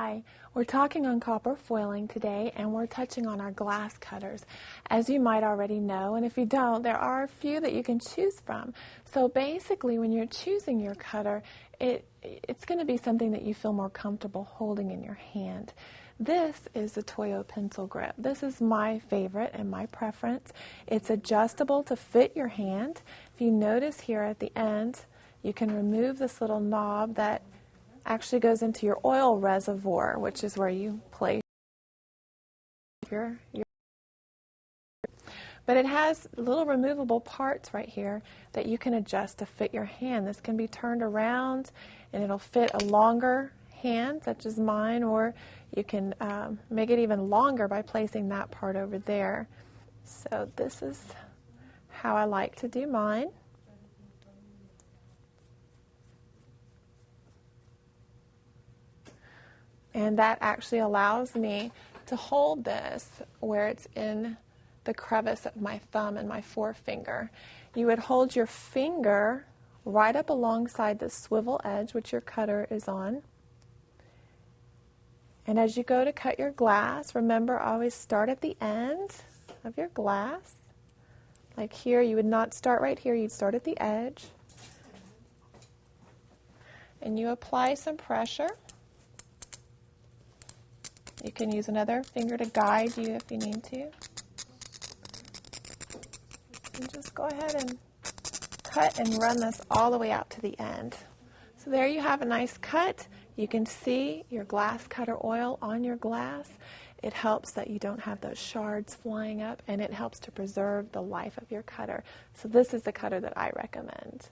Hi, we're talking on copper foiling today, and we're touching on our glass cutters. As you might already know, and if you don't, there are a few that you can choose from. So basically, when you're choosing your cutter, it's going to be something that you feel more comfortable holding in your hand. This is the Toyo Pencil Grip. This is my favorite and my preference. It's adjustable to fit your hand. If you notice here at the end, you can remove this little knob that actually goes into your oil reservoir, which is where you place your but it has little removable parts right here that you can adjust to fit your hand. This can be turned around and it'll fit a longer hand, such as mine, or you can make it even longer by placing that part over there. So this is how I like to do mine. And that actually allows me to hold this where it's in the crevice of my thumb and my forefinger. You would hold your finger right up alongside the swivel edge, which your cutter is on. And as you go to cut your glass, remember, always start at the end of your glass. Like here, you would not start right here, you'd start at the edge. And you apply some pressure. You can use another finger to guide you if you need to. And just go ahead and cut and run this all the way out to the end. So there you have a nice cut. You can see your glass cutter oil on your glass. It helps that you don't have those shards flying up, and it helps to preserve the life of your cutter. So this is the cutter that I recommend.